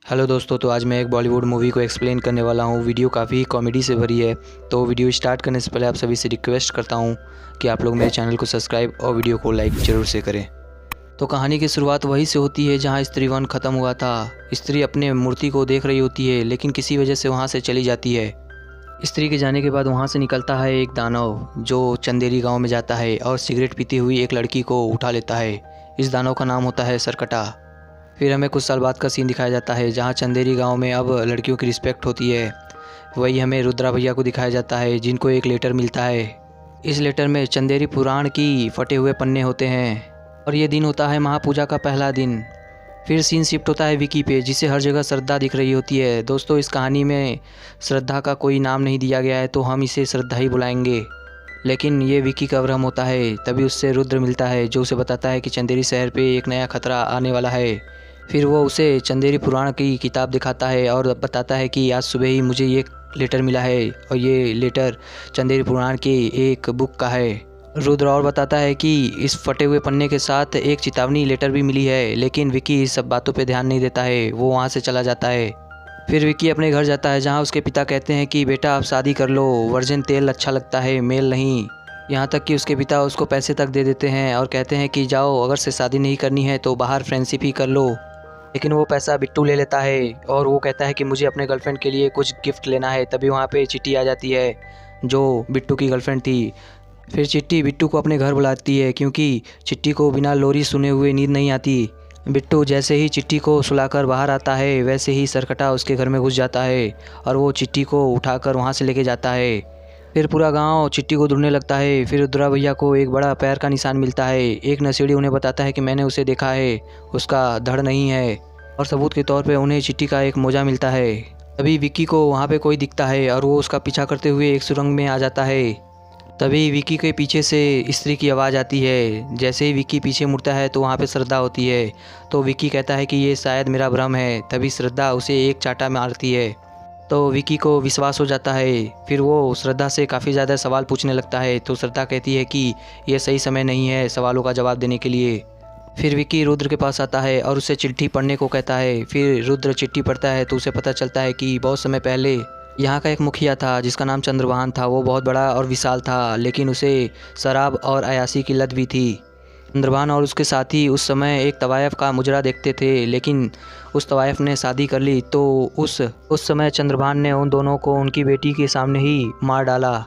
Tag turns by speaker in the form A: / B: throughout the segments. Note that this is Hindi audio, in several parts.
A: हेलो दोस्तों, तो आज मैं एक बॉलीवुड मूवी को एक्सप्लेन करने वाला हूँ। वीडियो काफ़ी कॉमेडी से भरी है। तो वीडियो स्टार्ट करने से पहले आप सभी से रिक्वेस्ट करता हूँ कि आप लोग मेरे चैनल को सब्सक्राइब और वीडियो को लाइक ज़रूर से करें। तो कहानी की शुरुआत वहीं से होती है जहाँ स्त्री वन ख़त्म हुआ था। स्त्री अपने मूर्ति को देख रही होती है, लेकिन किसी वजह से वहाँ से चली जाती है। स्त्री के जाने के बाद वहाँ से निकलता है एक दानव जो चंदेरी गाँव में जाता है और सिगरेट पीती हुई एक लड़की को उठा लेता है। इस दानव का नाम होता है सरकटा। फिर हमें कुछ साल बाद का सीन दिखाया जाता है जहाँ चंदेरी गांव में अब लड़कियों की रिस्पेक्ट होती है। वही हमें रुद्रा भैया को दिखाया जाता है जिनको एक लेटर मिलता है। इस लेटर में चंदेरी पुराण की फटे हुए पन्ने होते हैं और ये दिन होता है महापूजा का पहला दिन। फिर सीन शिफ्ट होता है विकी पे, जिसे हर जगह श्रद्धा दिख रही होती है। दोस्तों, इस कहानी में श्रद्धा का कोई नाम नहीं दिया गया है, तो हम इसे श्रद्धा ही बुलाएंगे। लेकिन ये विकी का भ्रम होता है। तभी उससे रुद्र मिलता है जो उसे बताता है कि चंदेरी शहर पे एक नया खतरा आने वाला है। फिर वो उसे चंदेरी पुराण की किताब दिखाता है और बताता है कि आज सुबह ही मुझे ये लेटर मिला है और ये लेटर चंदेरी पुराण की एक बुक का है। रुद्र और बताता है कि इस फटे हुए पन्ने के साथ एक चेतावनी लेटर भी मिली है, लेकिन विकी इस सब बातों पे ध्यान नहीं देता है। वो वहाँ से चला जाता है। फिर विकी अपने घर जाता है जहाँ उसके पिता कहते हैं कि बेटा आप शादी कर लो, वर्जिन तेल अच्छा लगता है, मेल नहीं। यहाँ तक कि उसके पिता उसको पैसे तक दे देते हैं और कहते हैं कि जाओ, अगर से शादी नहीं करनी है तो बाहर फ्रेंडशिप ही कर लो। लेकिन वो पैसा बिट्टू ले लेता है और वो कहता है कि मुझे अपने गर्लफ्रेंड के लिए कुछ गिफ्ट लेना है। तभी वहाँ पे चिट्टी आ जाती है जो बिट्टू की गर्लफ्रेंड थी। फिर चिट्टी बिट्टू को अपने घर बुलाती है क्योंकि चिट्टी को बिना लोरी सुने हुए नींद नहीं आती। बिट्टू जैसे ही चिट्टी को सुलाकर बाहर आता है वैसे ही सरकटा उसके घर में घुस जाता है और वो चिट्टी को उठाकर वहाँ से लेके जाता है। फिर पूरा गांव चिट्टी को ढूंढने लगता है। फिर रुद्रा भैया को एक बड़ा पैर का निशान मिलता है। एक नशेड़ी उन्हें बताता है कि मैंने उसे देखा है, उसका धड़ नहीं है, और सबूत के तौर पे उन्हें चिट्टी का एक मोजा मिलता है। तभी विक्की को वहाँ पे कोई दिखता है और वो उसका पीछा करते हुए एक सुरंग में आ जाता है। तभी विक्की के पीछे से स्त्री की आवाज़ आती है। जैसे ही विक्की पीछे मुड़ता है तो वहाँ पे श्रद्धा होती है। तो विक्की कहता है कि ये शायद मेरा भ्रम है। तभी श्रद्धा उसे एक चांटा मारती है तो विकी को विश्वास हो जाता है। फिर वो श्रद्धा से काफ़ी ज़्यादा सवाल पूछने लगता है। तो श्रद्धा कहती है कि ये सही समय नहीं है सवालों का जवाब देने के लिए। फिर विकी रुद्र के पास आता है और उसे चिट्ठी पढ़ने को कहता है। फिर रुद्र चिट्ठी पढ़ता है तो उसे पता चलता है कि बहुत समय पहले यहाँ का एक मुखिया था जिसका नाम चंद्रभान था। वो बहुत बड़ा और विशाल था, लेकिन उसे शराब और अयाशी की लत भी थी। चंद्रभान और उसके साथी उस समय एक तवायफ का मुजरा देखते थे, लेकिन उस तवायफ ने शादी कर ली। तो उस समय चंद्रभान ने उन दोनों को उनकी बेटी के सामने ही मार डाला।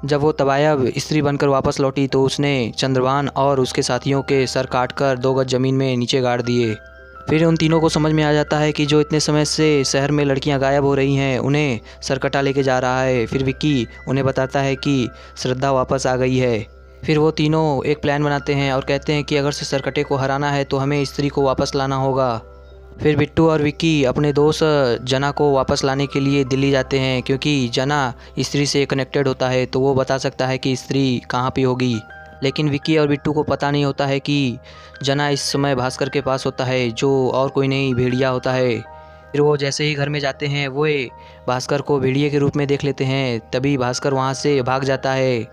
A: जब वो तवायफ स्त्री बनकर वापस लौटी तो उसने चंद्रभान और उसके साथियों के सर काटकर 2 गज ज़मीन में नीचे गाड़ दिए। फिर उन तीनों को समझ में आ जाता है कि जो इतने समय से शहर में लड़कियां गायब हो रही हैं उन्हें सरकटा लेके जा रहा है। फिर विक्की उन्हें बताता है कि श्रद्धा वापस आ गई है। फिर वो तीनों एक प्लान बनाते हैं और कहते हैं कि अगर से सरकटे को हराना है तो हमें स्त्री को वापस लाना होगा। फिर बिट्टू और विक्की अपने दोस्त जना को वापस लाने के लिए दिल्ली जाते हैं क्योंकि जना स्त्री से कनेक्टेड होता है, तो वो बता सकता है कि स्त्री कहाँ पे होगी। लेकिन विक्की और बिट्टू को पता नहीं होता है कि जना इस समय भास्कर के पास होता है, जो और कोई नहीं भेड़िया होता है। फिर वो जैसे ही घर में जाते हैं वो भास्कर को भेड़िए के रूप में देख लेते हैं। तभी भास्कर वहाँ से भाग जाता है।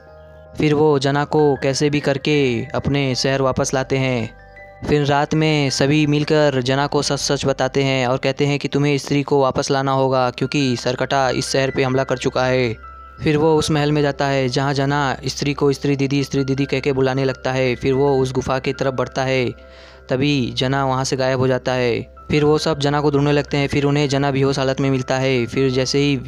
A: फिर वो जना को कैसे भी करके अपने शहर वापस लाते हैं। फिर रात में सभी मिलकर जना को सच सच बताते हैं और कहते हैं कि तुम्हें स्त्री को वापस लाना होगा क्योंकि सरकटा इस शहर पे हमला कर चुका है। फिर वो उस महल में जाता है जहाँ जना स्त्री को स्त्री दीदी कह के बुलाने लगता है। फिर वो उस गुफा की तरफ बढ़ता है। तभी जना वहाँ से गायब हो जाता है। फिर वो सब जना को ढूंढने लगते हैं। फिर उन्हें जना बेहोश हालत में मिलता है। फिर जैसे ही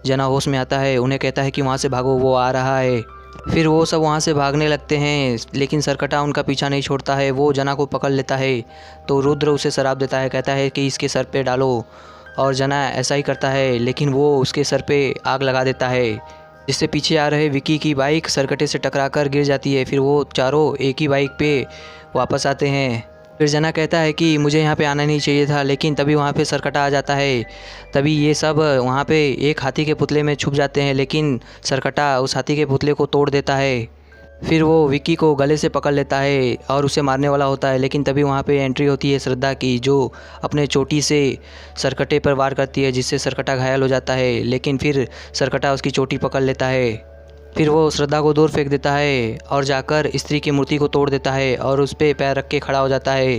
A: जना होश में आता है उन्हें कहता है कि वहाँ से भागो, वो आ रहा है। फिर वो सब वहाँ से भागने लगते हैं, लेकिन सरकटा उनका पीछा नहीं छोड़ता है। वो जना को पकड़ लेता है तो रुद्र उसे शराब देता है, कहता है कि इसके सर पे डालो, और जना ऐसा ही करता है। लेकिन वो उसके सर पे आग लगा देता है, जिससे पीछे आ रहे विक्की की बाइक सरकटे से टकराकर गिर जाती है। फिर वो चारों एक ही बाइक पे वापस आते हैं। फिर जना कहता है कि मुझे यहाँ पे आना नहीं चाहिए था, लेकिन तभी वहाँ पे सरकटा आ जाता है। तभी ये सब वहाँ पे एक हाथी के पुतले में छुप जाते हैं, लेकिन सरकटा उस हाथी के पुतले को तोड़ देता है। फिर वो विक्की को गले से पकड़ लेता है और उसे मारने वाला होता है, लेकिन तभी वहाँ पे एंट्री होती है श्रद्धा की, जो अपने चोटी से सरकटे पर वार करती है, जिससे सरकटा घायल हो जाता है। लेकिन फिर सरकटा उसकी चोटी पकड़ लेता है। फिर वो श्रद्धा को दूर फेंक देता है और जाकर स्त्री की मूर्ति को तोड़ देता है और उस पर पैर रख के खड़ा हो जाता है।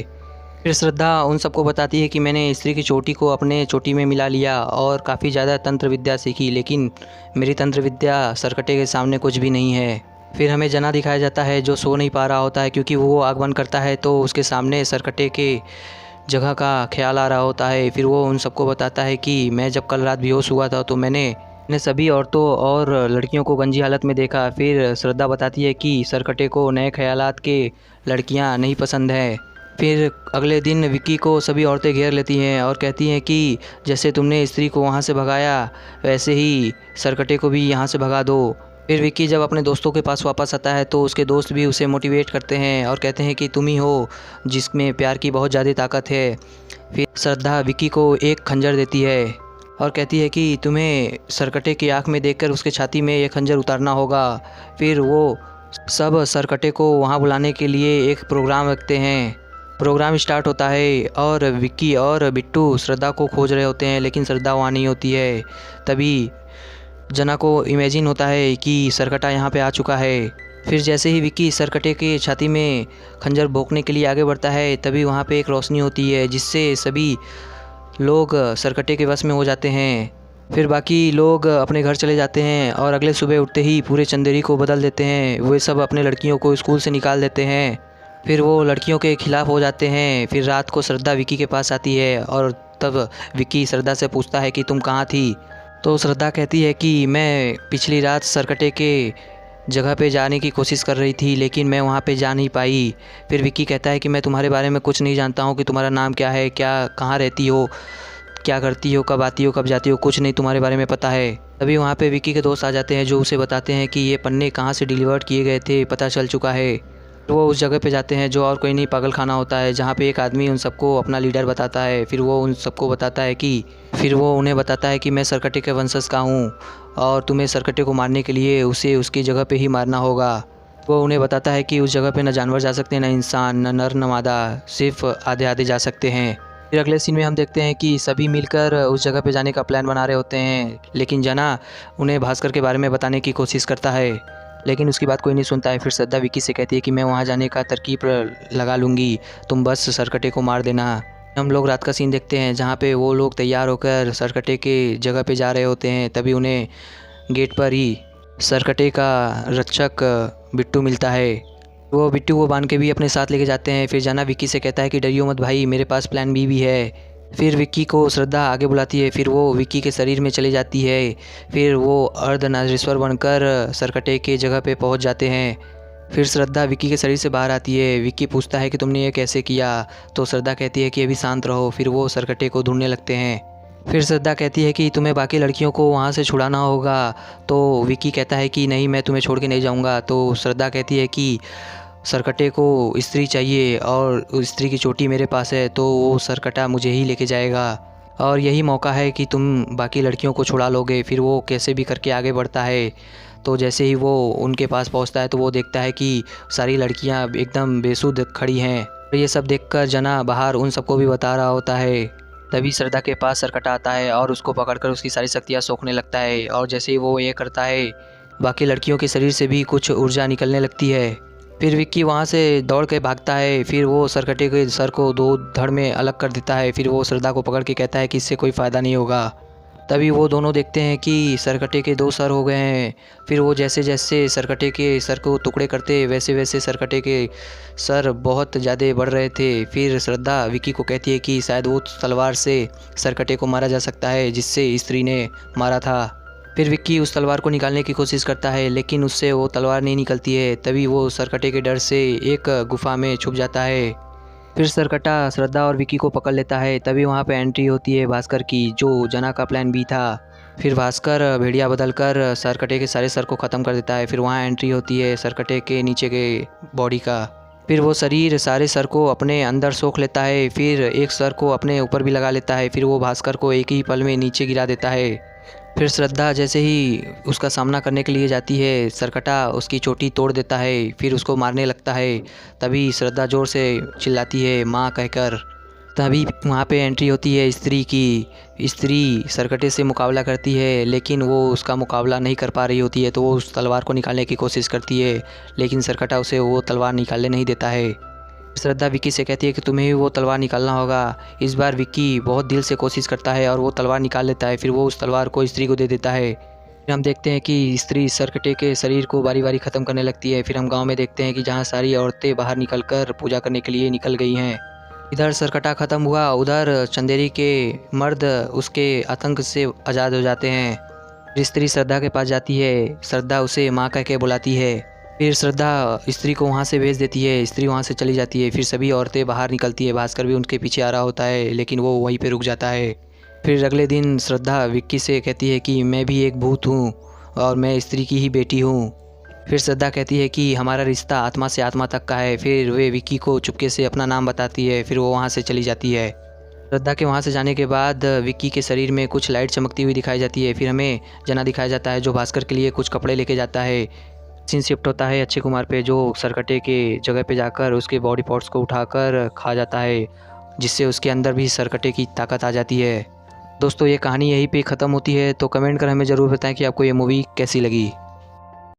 A: फिर श्रद्धा उन सबको बताती है कि मैंने स्त्री की चोटी को अपने चोटी में मिला लिया और काफ़ी ज़्यादा तंत्र विद्या सीखी, लेकिन मेरी तंत्र विद्या सरकटे के सामने कुछ भी नहीं है। फिर हमें जना दिखाया जाता है जो सो नहीं पा रहा होता है, क्योंकि वो आग बंद करता है तो उसके सामने सरकटे के जगह का ख्याल आ रहा होता है। फिर वो उन सबको बताता है कि मैं जब कल रात बेहोश हुआ था तो मैंने सभी औरतों और लड़कियों को गंजी हालत में देखा। फिर श्रद्धा बताती है कि सरकटे को नए ख्यालात के लड़कियां नहीं पसंद है। फिर अगले दिन विक्की को सभी औरतें घेर लेती हैं और कहती हैं कि जैसे तुमने स्त्री को वहाँ से भगाया वैसे ही सरकटे को भी यहाँ से भगा दो। फिर विक्की जब अपने दोस्तों के पास वापस आता है तो उसके दोस्त भी उसे मोटिवेट करते हैं और कहते हैं कि तुम ही हो जिसमें प्यार की बहुत ज़्यादा ताकत है। फिर श्रद्धा विक्की को एक खंजर देती है और कहती है कि तुम्हें सरकटे की आँख में देखकर उसके छाती में एक खंजर उतारना होगा। फिर वो सब सरकटे को वहाँ बुलाने के लिए एक प्रोग्राम रखते हैं। प्रोग्राम स्टार्ट होता है और विक्की और बिट्टू श्रद्धा को खोज रहे होते हैं, लेकिन श्रद्धा वहाँ नहीं होती है। तभी जना को इमेजिन होता है कि सरकटा यहाँ पे आ चुका है। फिर जैसे ही विक्की सरकटे के छाती में खंजर भोंकने के लिए आगे बढ़ता है तभी वहाँ पे एक रोशनी होती है जिससे सभी लोग सरकटे के वश में हो जाते हैं। फिर बाकी लोग अपने घर चले जाते हैं और अगले सुबह उठते ही पूरे चंदेरी को बदल देते हैं। वे सब अपने लड़कियों को स्कूल से निकाल देते हैं। फिर वो लड़कियों के खिलाफ़ हो जाते हैं। फिर रात को श्रद्धा विक्की के पास आती है और तब विक्की श्रद्धा से पूछता है कि तुम कहाँ थी। तो श्रद्धा कहती है कि मैं पिछली रात सरकटे के जगह पे जाने की कोशिश कर रही थी, लेकिन मैं वहाँ पे जा नहीं पाई। फिर विक्की कहता है कि मैं तुम्हारे बारे में कुछ नहीं जानता हूँ कि तुम्हारा नाम क्या है, क्या कहाँ रहती हो, क्या करती हो, कब आती हो, कब जाती हो, कुछ नहीं तुम्हारे बारे में पता है। तभी वहाँ पे विक्की के दोस्त आ जाते हैं जो उसे बताते हैं कि ये पन्ने कहाँ से डिलीवर्ड किए गए थे पता चल चुका है। वो उस जगह पे जाते हैं जो और कोई नहीं पागल खाना होता है, जहाँ पे एक आदमी उन सबको अपना लीडर बताता है। फिर वो उन्हें बताता है कि मैं सरकटे के वंशज का हूँ और तुम्हें सरकटे को मारने के लिए उसे उसकी जगह पे ही मारना होगा। वो उन्हें बताता है कि उस जगह पे न जानवर जा सकते, न इंसान, न नर, न मादा, सिर्फ आधे आधे जा सकते हैं। फिर अगले सीन में हम देखते हैं कि सभी मिलकर उस जगह पे जाने का प्लान बना रहे होते हैं, लेकिन जना उन्हें भास्कर के बारे में बताने की कोशिश करता है, लेकिन उसकी बात कोई नहीं सुनता है। फिर श्रद्धा विक्की से कहती है कि मैं वहाँ जाने का तरकीब लगा लूँगी, तुम बस सरकटे को मार देना। हम लोग रात का सीन देखते हैं जहाँ पे वो लोग तैयार होकर सरकटे के जगह पे जा रहे होते हैं। तभी उन्हें गेट पर ही सरकटे का रक्षक बिट्टू मिलता है। वो बिट्टू को बांध के भी अपने साथ लेके जाते हैं। फिर जना विक्की से कहता है कि डरियो मत भाई, मेरे पास प्लान बी भी है। फिर विक्की को श्रद्धा आगे बुलाती है। फिर वो विक्की के शरीर में चली जाती है। फिर वो अर्धनारीश्वर बनकर सरकटे के जगह पे पहुंच जाते हैं। फिर श्रद्धा विक्की के शरीर से बाहर आती है। विक्की पूछता है कि तुमने ये कैसे किया, तो श्रद्धा कहती है कि अभी शांत रहो। फिर वो सरकटे को ढूंढने लगते हैं। फिर श्रद्धा कहती है कि तुम्हें बाकी लड़कियों को वहाँ से छुड़ाना होगा, तो विक्की कहता है कि नहीं, मैं तुम्हें छोड़ के नहीं जाऊँगा। तो श्रद्धा कहती है कि सरकटे को स्त्री चाहिए और उस स्त्री की चोटी मेरे पास है, तो वो सरकटा मुझे ही लेके जाएगा और यही मौका है कि तुम बाकी लड़कियों को छुड़ा लोगे। फिर वो कैसे भी करके आगे बढ़ता है। तो जैसे ही वो उनके पास पहुंचता है तो वो देखता है कि सारी लड़कियां एकदम बेसुध खड़ी हैं। ये सब देखकर जना बाहर उन सबको भी बता रहा होता है। तभी श्रद्धा के पास सरकटा आता है और उसको पकड़कर उसकी सारी शक्तियाँ सोखने लगता है, और जैसे ही वो ये करता है बाकी लड़कियों के शरीर से भी कुछ ऊर्जा निकलने लगती है। फिर विक्की वहाँ से दौड़ के भागता है। फिर वो सरकटे के सर को दो धड़ में अलग कर देता है। फिर वो श्रद्धा को पकड़ के कहता है कि इससे कोई फ़ायदा नहीं होगा। तभी वो दोनों देखते हैं कि सरकटे के दो सर हो गए हैं। फिर वो जैसे जैसे सरकटे के सर को टुकड़े करते वैसे वैसे सरकटे के सर बहुत ज़्यादा बढ़ रहे थे। फिर श्रद्धा विक्की को कहती है कि शायद वो तलवार से सरकटे को मारा जा सकता है जिससे स्त्री ने मारा था। फिर विक्की उस तलवार को निकालने की कोशिश करता है, लेकिन उससे वो तलवार नहीं निकलती है। तभी वो सरकटे के डर से एक गुफा में छुप जाता है। फिर सरकटा श्रद्धा और विक्की को पकड़ लेता है। तभी वहाँ पे एंट्री होती है भास्कर की, जो जना का प्लान बी था। फिर भास्कर भेड़िया बदलकर सरकटे के सारे सर को ख़त्म कर देता है। फिर वहाँ एंट्री होती है सरकटे के नीचे के बॉडी का। फिर वो शरीर सारे सर को अपने अंदर सोख लेता है। फिर एक सर को अपने ऊपर भी लगा लेता है। फिर वो भास्कर को एक ही पल में नीचे गिरा देता है। फिर श्रद्धा जैसे ही उसका सामना करने के लिए जाती है, सरकटा उसकी चोटी तोड़ देता है। फिर उसको मारने लगता है। तभी श्रद्धा ज़ोर से चिल्लाती है माँ कहकर। तभी वहाँ पे एंट्री होती है स्त्री की। स्त्री सरकटे से मुकाबला करती है, लेकिन वो उसका मुकाबला नहीं कर पा रही होती है। तो वो उस तलवार को निकालने की कोशिश करती है, लेकिन सरकटा उसे वो तलवार निकालने नहीं देता है। श्रद्धा विक्की से कहती है कि तुम्हें ही वो तलवार निकालना होगा। इस बार विक्की बहुत दिल से कोशिश करता है और वो तलवार निकाल लेता है। फिर वो उस तलवार को स्त्री को दे देता है। फिर हम देखते हैं कि स्त्री सरकटे के शरीर को बारी बारी ख़त्म करने लगती है। फिर हम गांव में देखते हैं कि जहां सारी औरतें बाहर निकलकर पूजा करने के लिए निकल गई हैं। इधर सरकटा ख़त्म हुआ, उधर चंदेरी के मर्द उसके आतंक से आज़ाद हो जाते हैं। फिर स्त्री श्रद्धा के पास जाती है। श्रद्धा उसे माँ कह के बुलाती है। फिर श्रद्धा स्त्री को वहाँ से भेज देती है। स्त्री वहाँ से चली जाती है। फिर सभी औरतें बाहर निकलती है। भास्कर भी उनके पीछे आ रहा होता है, लेकिन वो वहीं पे रुक जाता है। फिर अगले दिन श्रद्धा विक्की से कहती है कि मैं भी एक भूत हूँ और मैं स्त्री की ही बेटी हूँ। फिर श्रद्धा कहती है कि हमारा रिश्ता आत्मा से आत्मा तक का है। फिर वे विक्की को चुपके से अपना नाम बताती है। फिर वो वहाँ से चली जाती है। श्रद्धा के वहाँ से जाने के बाद विक्की के शरीर में कुछ लाइट चमकती हुई दिखाई जाती है। फिर हमें जना दिखाया जाता है जो भास्कर के लिए कुछ कपड़े लेके जाता है। सीन शिफ्ट होता है अक्षय कुमार पे, जो सरकटे के जगह पे जाकर उसके बॉडी पार्ट्स को उठाकर खा जाता है, जिससे उसके अंदर भी सरकटे की ताकत आ जाती है। दोस्तों ये कहानी यहीं पे ख़त्म होती है। तो कमेंट कर हमें ज़रूर बताएं कि आपको ये मूवी कैसी लगी।